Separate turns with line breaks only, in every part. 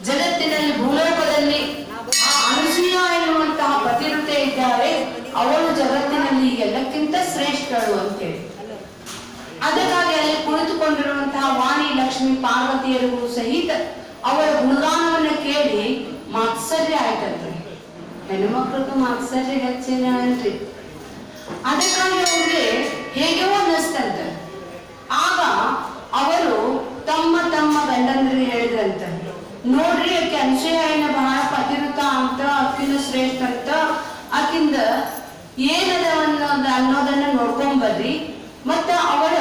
ಜಗತ್ತಿನಲ್ಲಿ ಭೂಲೋಕದಲ್ಲಿ ಆ ಅನುಸೂಯ ಎನ್ನುವಂತಹ ಪತಿವ್ರತೆ ಇದ್ದಾರೆ, ಅವಳು ಜಗತ್ತಿನಲ್ಲಿ ಎಲ್ಲಕ್ಕಿಂತ ಶ್ರೇಷ್ಠಳು ಅಂತೇಳಿ. ಅದಕ್ಕಾಗಿ ಅಲ್ಲಿ ಕುಳಿತುಕೊಂಡಿರುವಂತಹ ವಾಣಿ ಲಕ್ಷ್ಮಿ ಪಾರ್ವತಿಯರಿಗೂ ಸಹಿತ ಅವಳ ಗುಣಗಾನವನ್ನ ಕೇಳಿ ಮಾತ್ಸರ್ಯ ಆಯ್ತಂತೆ. ಹೆಣ್ಮಕ್ಳಿಗೂ ಮಾತ್ಸರ್ಯ ಹೆಚ್ಚಿನ ಅನ್ರಿ. ಅದಕ್ಕಾಗಿ ಅವ್ರಿಗೆ ಹೇಗೋ ಅನ್ನಿಸ್ತಂತೆ. ಆಗ ಅವರು ತಮ್ಮ ತಮ್ಮ ಗಂಡಂದ್ರಿಗೆ ಹೇಳಿದ್ರಂತ, ನೋಡ್ರಿ ಆಕೆ ಅನುಸೂಯನ ಬಹಳ ಪತಿವ್ರತ ಅಂತ, ಅಕ್ಕಿನ ಶ್ರೇಷ್ಠ ಅಂತ, ಆಕಿಂದ ಏನದ ಅನ್ನೋದನ್ನ ನೋಡ್ಕೊಂಡ್ಬರ್ರಿ. ಮತ್ತ ಅವಳ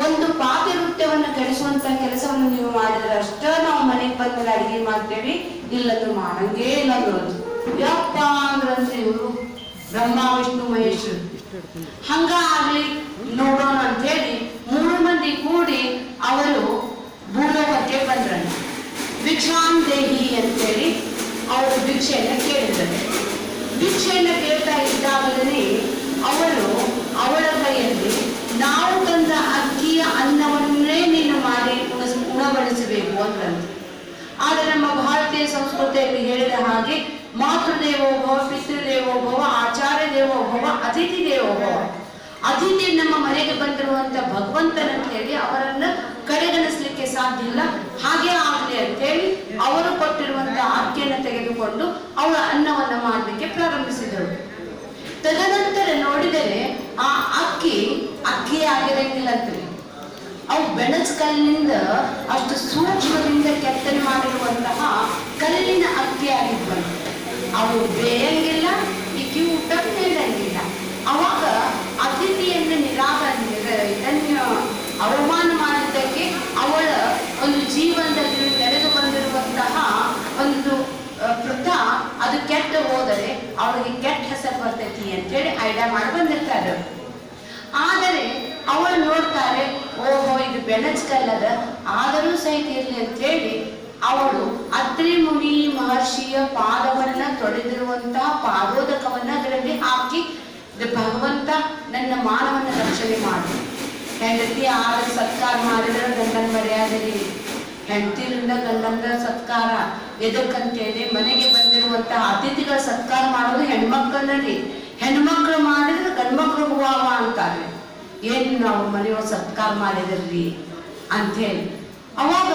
ಒಂದು ಪಾತಿವೃತ್ಯವನ್ನ ಕೆಡಿಸುವಂತ ಕೆಲಸವನ್ನು ನೀವು ಮಾಡಿದ್ರೆ ಅಷ್ಟ ನಾವು ಮನೆಗೆ ಬಂದ್ಮೇಲೆ ಅಡಿಗೆ ಮಾಡ್ತೇವಿ, ಇಲ್ಲಂದ್ರೆ ಮಾಡಂಗೇ ಇಲ್ಲ ಅನ್ನೋದು. ಯಪ್ಪ ಅಂದ್ರಂದ್ರೆ ಇವರು ಬ್ರಹ್ಮ ವಿಷ್ಣು ಮಹೇಶ್ ಹಂಗ ಆಗ್ಲಿ ನೋಡೋಣ ಅಂತ ಹೇಳಿ 3 ಮಂದಿ ಕೂಡಿ ಅವರು ಭೂಲೋಕಕ್ಕೆ ಬಂದ್ರಂತೆ. ಭಿಕ್ಷಾಂದೇಹಿ ಅಂತೇಳಿ ಅವರು ಭಿಕ್ಷೆಯನ್ನ ಕೇಳಿದ್ದಾರೆ. ಭಿಕ್ಷೆಯನ್ನ ಕೇಳ್ತಾ ಇದ್ದಾಗಲೇ ಅವರು ಅವಳ ಕೈಯಲ್ಲಿ ನಾವು ತಂದ ಅಕ್ಕಿಯ ಅನ್ನವನ್ನೇ ನೀನು ಮಾಡಿ ಉಣಬಡಿಸಬೇಕು ಅಂತಂದ್ರೆ. ಆದ್ರೆ ನಮ್ಮ ಭಾರತೀಯ ಸಂಸ್ಕೃತಿಯಲ್ಲಿ ಹೇಳಿದ ಹಾಗೆ ಮಾತೃದೇವೋಭವ, ಪಿತೃದೇವೋಭವ, ಆಚಾರ್ಯ ದೇವೋಭವ, ಅತಿಥಿ ದೇವೋಭವ. ಅತಿಥಿ ನಮ್ಮ ಮನೆಗೆ ಬಂದಿರುವಂತ ಭಗವಂತನಂತ ಹೇಳಿ ಅವರನ್ನ ಕಡೆಗಣಿಸ್ಲಿಕ್ಕೆ ಸಾಧ್ಯ ಇಲ್ಲ. ಹಾಗೆ ಆಗಲಿ ಅಂತ ಹೇಳಿ ಅವರು ಕೊಟ್ಟಿರುವಂತಹ ಆಜ್ಞೆಯನ್ನು ತೆಗೆದುಕೊಂಡು ಅವರ ಅನ್ನವನ್ನ ಮಾಡಲಿಕ್ಕೆ ಪ್ರಾರಂಭಿಸಿದರು. ತದನಂತರ ನೋಡಿದರೆ ಆ ಅಕ್ಕಿ ಆಗಿರಂಗಿಲ್ಲಂತ್ರಿ. ಅವು ಬೆಣಚ್ ಕಲ್ಲಿನಿಂದ ಅಷ್ಟು ಸೂಕ್ಷ್ಮದಿಂದ ಕೆತ್ತನೆ ಮಾಡಿರುವಂತಹ ಕಲ್ಲಿನ ಅಕ್ಕಿ ಆಗಿದ್ವಂತೆ. ಅವು ಬೇಯಂಗಿಲ್ಲ, ಈಕಿ ಊಟ ಬೇಡಂಗಿಲ್ಲ. ಅವಾಗ ಅತಿಥಿಯನ್ನು ಅವಮಾನ ಮಾಡಿದ್ದಕ್ಕೆ ಅವಳ ಒಂದು ಜೀವನದಲ್ಲಿ ನಡೆದು ಬಂದಿರುವಂತಹ ಒಂದು ವೃದ್ಧ ಅದು ಕೆಟ್ಟ ಹೋದರೆ ಅವಳಿಗೆ ಕೆಟ್ಟ ಹೆಸರು ಬರ್ತೈತಿ ಅಂತೇಳಿ ಐಡಿಯಾ ಮಾಡಿ ಬಂದಿರ್ತಾರೆ. ಆದರೆ ಅವಳು ನೋಡ್ತಾರೆ, ಓಹೋ ಇದು ಬೆಣಚ್ಕಲ್ಲದ, ಆದರೂ ಸಹಿತ ಇರ್ಲಿ ಅಂತ ಹೇಳಿ ಅವಳು ಅತ್ರಿ ಮುನಿ ಮಹರ್ಷಿಯ ಪಾದವನ್ನ ತೊಳೆದಿರುವಂತಹ ಪಾದೋದಕವನ್ನ ಅದರಲ್ಲಿ ಹಾಕಿ, ಭಗವಂತ ನನ್ನ ಮಾನವನ್ನ ರಕ್ಷಣೆ ಮಾಡಿ. ಹೆಂಡತಿ ಆದ ಸತ್ಕಾರ ಮಾಡಿದ್ರೆ ಗಂಡನ ಮರ್ಯಾದೆ, ಹೆಂಡತಿರಿಂದ ಗಂಡನ ಸತ್ಕಾರ ಎದಕ್ಕಂತೇಳಿ ಮನೆಗೆ ಬಂದಿರುವಂತಹ ಅತಿಥಿಗಳ ಸತ್ಕಾರ ಮಾಡೋದು ಹೆಣ್ಮಕ್ಳಲ್ಲಿ. ಹೆಣ್ಮಕ್ಳು ಮಾಡಿದ್ರೆ ಗಂಡ್ಮಕ್ಳು ಹೂವ ಅಂತಾರೆ. ಏನ್ ನಾವು ಮನೆಯವ್ರ ಸತ್ಕಾರ ಮಾಡಿದ್ರಿ ಅಂತೇಳಿ. ಅವಾಗ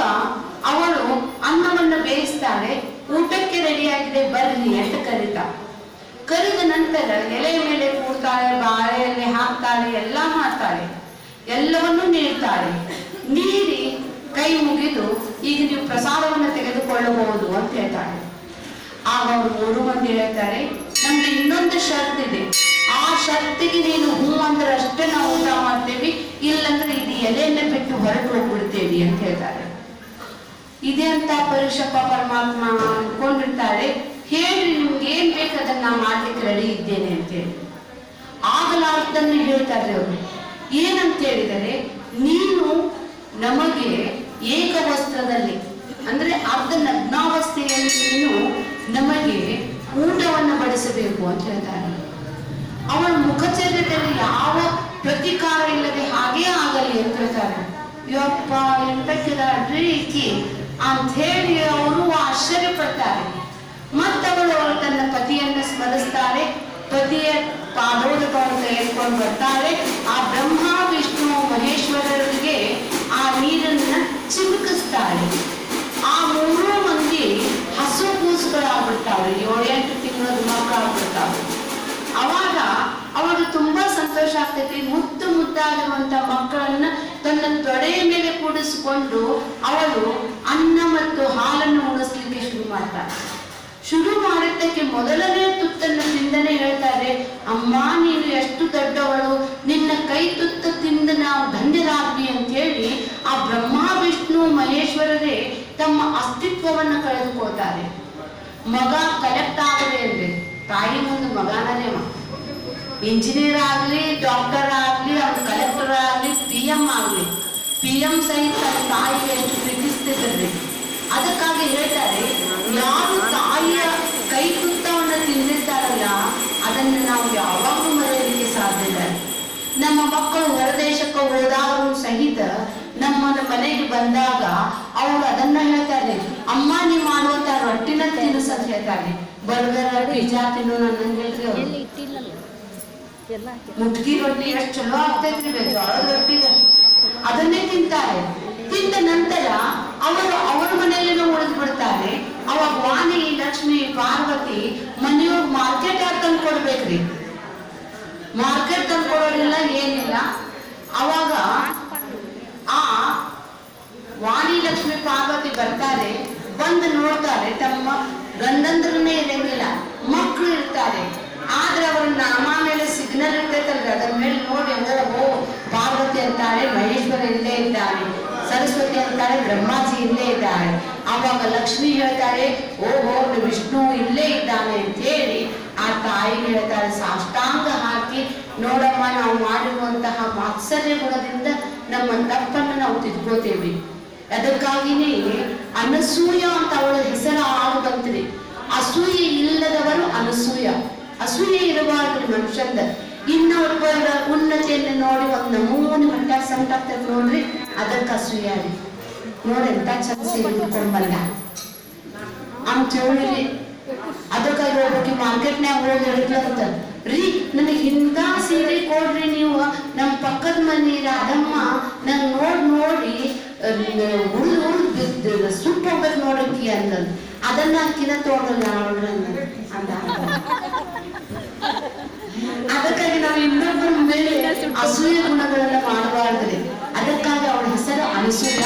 ಅವಳು ಅನ್ನವನ್ನ ಬೇಯಿಸ್ತಾಳೆ, ಊಟಕ್ಕೆ ರೆಡಿಯಾಗಿದೆ ಬರ್ರಿ ಅಂತ ಕರಿದ ನಂತರ ಎಲೆ ಮೇಲೆ ಕೂಡ್ತಾಳೆ, ಬಾಳೆಯಲ್ಲಿ ಹಾಕ್ತಾಳೆ, ಎಲ್ಲ ಮಾಡ್ತಾಳೆ, ಎಲ್ಲವನ್ನೂ ನೀಡ್ತಾಳೆ. ನೀಡಿ ಕೈ ಮುಗಿದು ಈಗ ನೀವು ಪ್ರಸಾದವನ್ನು ತೆಗೆದುಕೊಳ್ಳಬಹುದು ಅಂತ ಹೇಳ್ತಾಳೆ. ಆಗ ಅವರು 3 ಮಂದಿ ಹೇಳ್ತಾರೆ, ನಮ್ಗೆ ಇನ್ನೊಂದು ಷರ್ತ್ ಇದೆ, ಆ ಷರ್ತಿಗೆ ನೀನು ಹೂ ಅಂದ್ರೆ ಅಷ್ಟೇ ನಾವು ಊಟ ಮಾಡ್ತೇವಿ, ಇಲ್ಲಂದ್ರೆ ಇದು ಎಲೆಯನ್ನ ಬಿಟ್ಟು ಹೊರಟು ಹೋಗ್ಬಿಡ್ತೇವಿ ಅಂತ ಹೇಳ್ತಾರೆ. ಇದೇ ಅಂತ ಪರಶಪ್ಪ ಪರಮಾತ್ಮ ಅನ್ಕೊಂಡಿರ್ತಾರೆ. ಹೇಳ್ರಿ ನಿಮ್ಗೆ ಏನ್ ಬೇಕು ಅದನ್ನ ನಾ ಮಾಡ್ಲಿಕ್ಕೆ ರೆಡಿ ಇದ್ದೇನೆ ಅಂತೇಳಿ. ಆಗಲಾರ್ದನ್ನು ಹೇಳ್ತಾರೆ ಅವರು. ಏನಂತ ಹೇಳಿದರೆ, ನೀನು ನಮಗೆ ಏಕವಸ್ತ್ರದಲ್ಲಿ ಅಂದ್ರೆ ಅರ್ಧ ನಗ್ನಾವಸ್ಥೆಯಲ್ಲಿ ನೀನು ನಮಗೆ ಊಟವನ್ನು ಬಡಿಸಬೇಕು ಅಂತ ಹೇಳ್ತಾರೆ. ಅವಳ ಮುಖಚರ್ಯದಲ್ಲಿ ಯಾವ ಪ್ರತಿಕಾರ ಇಲ್ಲದೆ ಹಾಗೇ ಆಗಲಿ ಅಂತ ಹೇಳ್ತಾರೆ. ಯಪ್ಪ ಎಂತಕ್ಕಿದಾಳ್ರಿ ಈಕಿ ಅಂತ ಹೇಳಿ ಅವರು ಆಶ್ಚರ್ಯ ಪಡ್ತಾರೆ. ಮತ್ತವಳು ತನ್ನ ಪತಿಯನ್ನ ಸ್ಮರಿಸ್ತಾರೆ. ಪತಿಯ ಪಾದೋದಕವನ್ನು ತೆಗೆದುಕೊಂಡು ಬರ್ತಾರೆ. ಆ ಬ್ರಹ್ಮ ವಿಷ್ಣು ಮಹೇಶ್ವರರಿಗೆ ಆ ನೀರನ್ನ ಚಿಮುಕಿಸ್ತಾರೆ. ಆ 3 ಮಂದಿ ಹಸು ಕೂಸುಗಳಾಗ್ಬಿಡ್ತಾವೆ, 7-8 ತಿಂಗಳ ಮಕ್ಕಳಾಗ್ಬಿಡ್ತಾವೆ. ಅವಾಗ ಅವಳು ತುಂಬಾ ಸಂತೋಷ ಆಗ್ತೈತಿ. ಮುದ್ದಾಗಿರುವಂತ ಮಕ್ಕಳನ್ನ ತನ್ನ ತೊಡೆಯ ಮೇಲೆ ಕೂಡಿಸಿಕೊಂಡು ಅವಳು ಅನ್ನ ಮತ್ತು ಹಾಲನ್ನು ಉಣಿಸ್ಲಿಕ್ಕೆ ಶುರು ಮಾಡಿದ್ದಕ್ಕೆ ಮೊದಲನೇ ತುತ್ತನ್ನು ತಿಂದನೆ ಹೇಳ್ತಾರೆ, ಅಮ್ಮ ನೀನು ಎಷ್ಟು ದೊಡ್ಡವಳು, ನಿನ್ನ ಕೈ ತುತ್ತ ತಿಂದು ನಾವು ಧನ್ಯರಾದ್ವಿ ಅಂತ ಹೇಳಿ ಆ ಬ್ರಹ್ಮ ವಿಷ್ಣು ಮಹೇಶ್ವರರೇ ತಮ್ಮ ಅಸ್ತಿತ್ವವನ್ನು ಕಳೆದುಕೊಳ್ತಾರೆ. ಮಗ ಕಲೆಕ್ಟ್ ಆಗದೆ ಅಂದ್ರೆ ತಾಯಿ ಮುಂದೆ ಮಗನೇ, ಇಂಜಿನಿಯರ್ ಆಗ್ಲಿ, ಡಾಕ್ಟರ್ ಆಗ್ಲಿ, ಅವ್ರು ಕಲೆಕ್ಟರ್ ಆಗ್ಲಿ, PM ಆಗ್ಲಿ, PM ಸಹಿತ ತಾಯಿಗೆ ಎಷ್ಟು ಪ್ರೀತಿಸ್ತಿದ್ರಿ. ಅದಕ್ಕಾಗಿ ಹೇಳ್ತಾರೆ, ಯಾರು ತಾಯಿಯ ಕೈ ತುತ್ತವನ್ನು ತಿಂದಿರ್ತಾರಲ್ಲ ಅದನ್ನು ನಾವು ಯಾವಾಗಲೂ ಮರೆಯಲಿಕ್ಕೆ ಸಾಧ್ಯ ಇಲ್ಲ. ನಮ್ಮ ಮಕ್ಕಳು ಹೊರದೇಶಕ್ಕೆ ಹೋದಾಗಲೂ ಸಹಿತ ನಮ್ಮ ಮನೆಗೆ ಬಂದಾಗ ಅವರು ಅದನ್ನ ಹೇಳ್ತಾರೆ, ಅಮ್ಮ ನೀವು ಮಾಡುವಂತ ಬರ್ಗರ್ ಪಿಜ್ಜಾ ತಿನ್ನೋ ನನ್ನ
ಎಲ್ಲಿ ಇಟ್ಟಿಲ್ಲಲ್ಲ ಎಲ್ಲ
ಮುಟ್ಗಿ ರೊಟ್ಟಿ ಎಷ್ಟು ಚಲೋ ಆಗ್ತೈತ್ರಿ ಜೋಳದ ರೊಟ್ಟಿದ ಅದನ್ನೇ ತಿಂತಾರೆ. ತಿಂದ ನಂತರ ಅವರು ಅವ್ರ ಮನೆಯಲ್ಲೇನೋ ಉಳಿದು ಬಿಡ್ತಾರೆ. ಅವಾಗ ವಾಣಿ ಲಕ್ಷ್ಮಿ ಪಾರ್ವತಿ ಮನೆಯವ್ರು ಮಾರ್ಕೆಟ್ ಯಾರು ತಂದು ಕೊಡ್ಬೇಕ್ರಿ? ಮಾರ್ಕೆಟ್ ತಂದು ಕೊಡೋದಿಲ್ಲ, ಏನಿಲ್ಲ. ಅವಾಗ ಆ ವಾಣಿ ಲಕ್ಷ್ಮಿ ಪಾರ್ವತಿ ಬರ್ತಾರೆ, ಬಂದು ನೋಡ್ತಾರೆ, ತಮ್ಮ ಗಂಡಂದ್ರನ್ನೇ ಇರಂಗಿಲ್ಲ, ಮಕ್ಕಳು ಇರ್ತಾರೆ. ಆದ್ರೆ ಅವ್ರ ನಾಮ ಮೇಲೆ ಸಿಗ್ನಲ್ ಇರ್ತೈತಲ್ರಿ, ಅದರ ಮೇಲೆ ನೋಡಿ ಓ ಪಾರ್ವತಿ ಅಂತಾಳೆ, ಮಹೇಶ್ವರ ಇಲ್ಲೇ ಇದ್ದಾನೆ, ಸರಸ್ವತಿ ಅಂತಾಳೆ, ಬ್ರಹ್ಮಾಜಿ ಇಲ್ಲೇ ಇದ್ದಾರೆ. ಅವಾಗ ಲಕ್ಷ್ಮಿ ಹೇಳ್ತಾರೆ, ಓಹೋ ವಿಷ್ಣು ಇಲ್ಲೇ ಇದ್ದಾನೆ ಅಂತ ಹೇಳಿ ಆ ತಾಯಿಗೆ ಹೇಳ್ತಾರೆ, ಸಾಷ್ಟಾಂಗ ಹಾಕಿ, ನೋಡಮ್ಮ ನಾವು ಮಾಡಿರುವಂತಹ ಮಾತ್ಸರ್ಯ ಗುಣದಿಂದ ನಮ್ಮ ತಪ್ಪನ್ನು ನಾವು ತಿದ್ಕೋತೇವಿ. ಅದಕ್ಕಾಗಿನೇ ಅನಸೂಯ ಅಂತ ಅವಳ ಹೆಸರ ಆಗ ಬಂತ್ರಿ. ಅಸೂಯೆ ಇಲ್ಲದವರು ಅನಸೂಯ. ಅಸೂಯೆ ಇರಬಾರ್ದು ಮನುಷ್ಯಂದ. ಇನ್ನೊಬ್ಬರ ಉನ್ನತಿಯನ್ನು ನೋಡಿ ಒಂದ್ ನಮೂನಿ ಹೊಟ್ಟಾಗ ಸಂಟಾಗ್ತದೆ ನೋಡ್ರಿ, ಅದಕ್ಕೆ ಅಸೂಯ ರೀ. ನೋಡಿ ಎಂತ ಚಂದ ಸೀರೆ ಉಟ್ಕೊಂಡ್ ಬಂದ ಅಂತ ಹೇಳಿರಿ. ಅದಕ್ಕಾಗಿ ಹೋಗ್ಬೇಕು ಮಾರ್ಕೆಟ್ನ್ಯಾಗ ಹೋಗಿ ಹೇಳಿದ್ಲಂತ, ರೀ ನನಗೆ ಇಂಥ ಸೀರೆ ಕೊಡ್ರಿ ನೀವು, ನಮ್ಮ ಪಕ್ಕದ ಮನೆ ರಾಧಮ್ಮ ನಂಗೆ ನೋಡಿ ಉಳಿದು ಸುಟ್ಟು ಹೋಗ್ಬೇಕು ನೋಡಕ್ಕಿ ಅಂದ. ಅದನ್ನ ಅಕ್ಕಿನ ತೋಡಲ್ಲ ಅಂದ. ಅದಕ್ಕಾಗಿ ನಾವು ಇನ್ನೊಬ್ಬರ ಮೇಲೆ ಅಸೂಯ ಗುಣಗಳನ್ನ ಮಾಡಬಾರ್ದ್ರಿ. ಅದಕ್ಕಾಗಿ ಅವಳ ಹೆಸರು ಅನಸೂಯ.